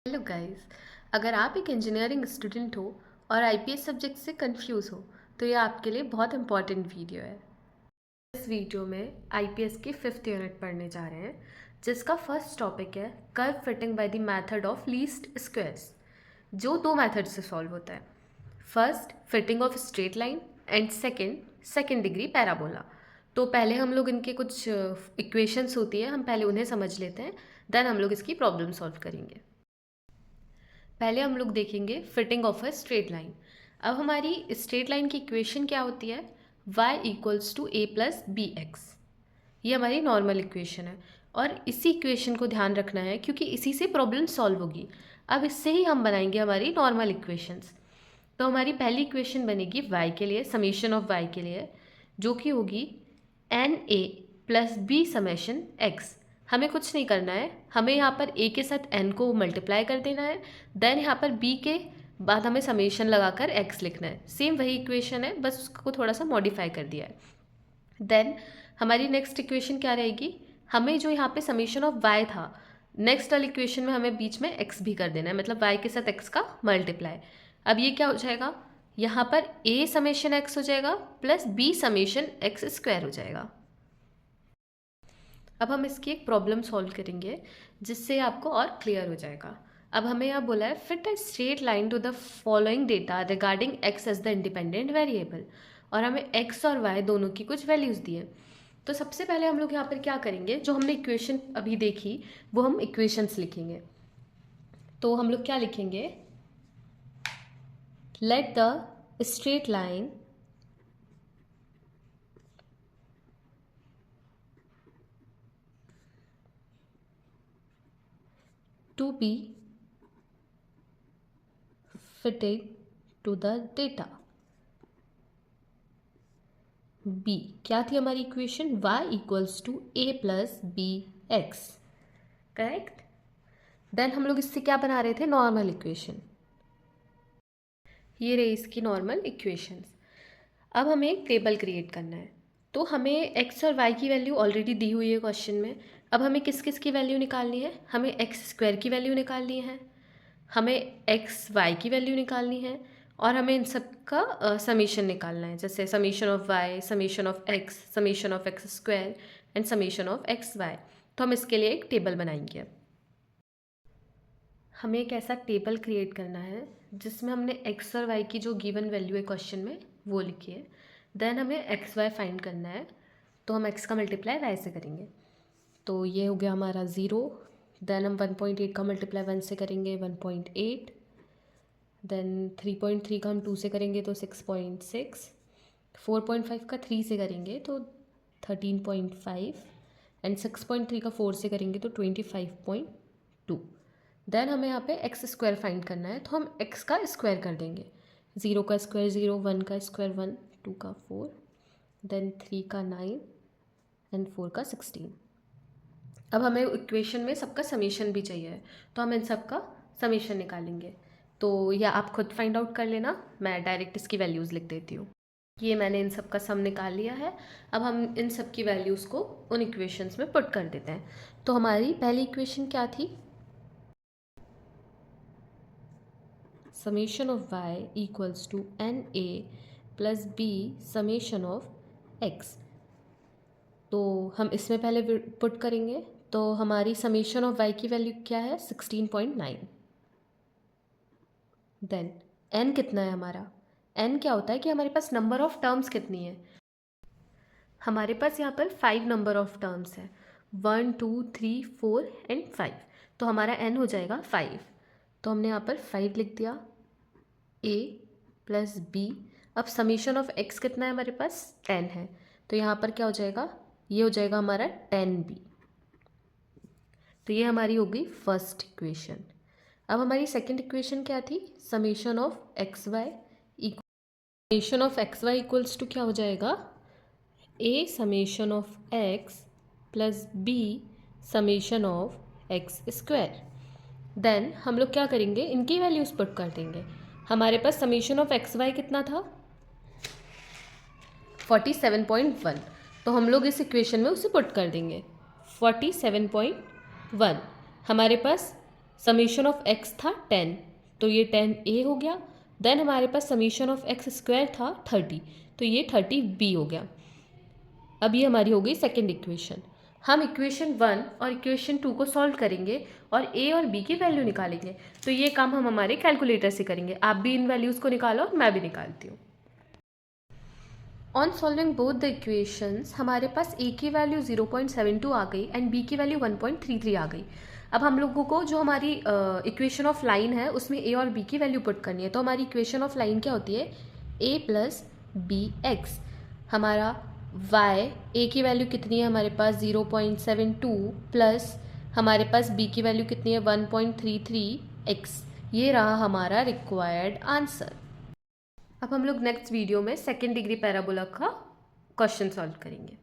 Hello guys. अगर आप एक इंजीनियरिंग स्टूडेंट हो और आईपीएस सब्जेक्ट से कंफ्यूज हो तो ये आपके लिए बहुत इंपॉर्टेंट वीडियो है। इस वीडियो में आईपीएस की 5th यूनिट पढ़ने जा रहे हैं, जिसका फर्स्ट टॉपिक है curve fitting by the method of least squares, जो दो मेथड से सॉल्व होता है। First, fitting of straight line and second degree parabola. तो पहले हम लोग इनके कुछ इक्वेशंस होती है, हम पहले उन्हें समझ लेते हैं, देन हम लोग इसकी प्रॉब्लम सॉल्व करेंगे। पहले हम लोग देखेंगे fitting of a straight line. अब हमारी स्ट्रेट लाइन की इक्वेशन क्या होती है? y equals to a plus b x. ये हमारी नॉर्मल इक्वेशन है और इसी इक्वेशन को ध्यान रखना है क्योंकि इसी से प्रॉब्लम सॉल्व होगी। अब इससे ही हम बनाएंगे हमारी नॉर्मल इक्वेशंस। तो हमारी पहली इक्वेशन बनेगी y के लिए, समेशन ऑफ y के लिए, जो कि होगी n a plus b summation x. हमें कुछ नहीं करना है, हमें यहाँ पर a के साथ n को मल्टीप्लाई कर देना है, देन यहाँ पर b के बाद हमें समेशन लगाकर x लिखना है। सेम वही इक्वेशन है, बस उसको थोड़ा सा मॉडिफाई कर दिया है। देन हमारी नेक्स्ट इक्वेशन क्या रहेगी? हमें जो यहाँ पे समेशन ऑफ y था, नेक्स्ट वाली इक्वेशन में हमें बीच में x भी कर देना है, मतलब y के साथ x का मल्टीप्लाई। अब ये क्या हो जाएगा? यहाँ पर a समेशन x हो जाएगा plus b summation x square हो जाएगा। अब हम इसकी एक प्रॉब्लम सॉल्व करेंगे जिससे आपको और क्लियर हो जाएगा। अब हमें यहाँ बोला है fit a straight line to the following data regarding x as the independent variable, और हमें x और y दोनों की कुछ वैल्यूज़ दी है। तो सबसे पहले हम लोग यहाँ पर क्या करेंगे, जो हमने इक्वेशन अभी देखी वो हम इक्वेशंस लिखेंगे। तो हम लोग क्या लिखेंगे? Let the straight line to be fitted to the data। b क्या थी हमारी equation? y equals to a plus b x, correct. Then हम लोग इससे क्या बना रहे थे? Normal equation. ये रही इसकी नॉर्मल इक्वेशंस। अब हमें एक टेबल क्रिएट करना है। तो हमें x और y की वैल्यू ऑलरेडी दी हुई है क्वेश्चन में। अब हमें किस किस की वैल्यू निकालनी है? हमें एक्स स्क्वायर की वैल्यू निकालनी है, हमें एक्स वाई की वैल्यू निकालनी है, और हमें इन सब का समीशन निकालना है, जैसे summation of y, summation of x, summation of x square and summation of x y. तो हम इसके लिए एक टेबल बनाएंगे। हमें एक ऐसा टेबल क्रिएट करना है जिसमें हमने एक्स और वाई की जो गिवन वैल्यू है क्वेश्चन में वो लिखी है। देन हमें एक्स वाई फाइंड करना है, तो हम एक्स का मल्टीप्लाई वाई से करेंगे। तो ये हो गया हमारा 0। देन हम 1.8 का मल्टीप्लाई 1 से करेंगे, 1.8। देन 3.3 का हम 2 से करेंगे तो 6.6। 4.5 का 3 से करेंगे तो 13.5 एंड 6.3 का 4 से करेंगे तो 25.2। देन हमें यहाँ पे एक्स स्क्वायर फाइंड करना है, तो हम एक्स का स्क्वायर कर देंगे। 0 का स्क्वायर 0, 1 का स्क्वायर 1, 2 का 4, देन 3 का 9 एंड 4 का 16। अब हमें इक्वेशन में सबका समीशन भी चाहिए, तो हम इन सब का समीशन निकालेंगे। तो या आप खुद फाइंड आउट कर लेना, मैं डायरेक्ट इसकी वैल्यूज़ लिख देती हूँ। ये मैंने इन सब का सम निकाल लिया है। अब हम इन सब की वैल्यूज़ को उन इक्वेशंस में पुट कर देते हैं। तो हमारी पहली इक्वेशन क्या थी? Summation of y equals to n a plus b summation of x। तो हम इसमें पहले पुट करेंगे। तो हमारी समेशन ऑफ y की वैल्यू क्या है? 16.9। देन n कितना है हमारा? n क्या होता है कि हमारे पास नंबर ऑफ टर्म्स कितनी है। हमारे पास यहाँ पर 5 नंबर ऑफ टर्म्स है, 1 2 3 4 एंड 5। तो हमारा n हो जाएगा 5। तो हमने यहाँ पर 5 लिख दिया, a प्लस b। अब समीशन ऑफ x कितना है हमारे पास? 10 है। तो यहाँ पर क्या हो जाएगा? ये हो जाएगा हमारा 10b। तो ये हमारी हो गई फर्स्ट इक्वेशन। अब हमारी सेकंड इक्वेशन क्या थी? Summation of x y summation of x y equals to क्या हो जाएगा? a summation of x plus b summation of x square. Then हम लोग क्या करेंगे? इनकी वैल्यूज पुट कर देंगे। हमारे पास समेशन ऑफ एक्स वाई कितना था? 47.1। तो हम लोग इस इक्वेशन में उसे पुट कर देंगे 47.1। हमारे पास समीशन ऑफ x था 10, तो ये 10a हो गया। देन हमारे पास समीशन ऑफ x स्क्वायर था 30, तो ये 30b हो गया। अब ये हमारी हो गई सेकेंड इक्वेशन। हम इक्वेशन 1 और इक्वेशन 2 को सॉल्व करेंगे और a और b की वैल्यू निकालेंगे। तो ये काम हम हमारे कैलकुलेटर से करेंगे। आप भी इन वैल्यूज़ को निकालो और मैं भी निकालती हूँ। On solving both the equations हमारे पास a की वैल्यू 0.72 आ गई एंड b की वैल्यू 1.33 आ गई। अब हम लोगों को जो हमारी इक्वेशन ऑफ लाइन है उसमें a और b की वैल्यू पुट करनी है। तो हमारी इक्वेशन ऑफ लाइन क्या होती है? a plus b x. हमारा y a की वैल्यू कितनी है हमारे पास? 0.72 प्लस हमारे पास b की वैल्यू कितनी है? 1.33x। ये रहा हमारा रिक्वायर्ड आंसर। अब हम लोग नेक्स्ट वीडियो में सेकेंड डिग्री पैराबोला का क्वेश्चन सॉल्व करेंगे।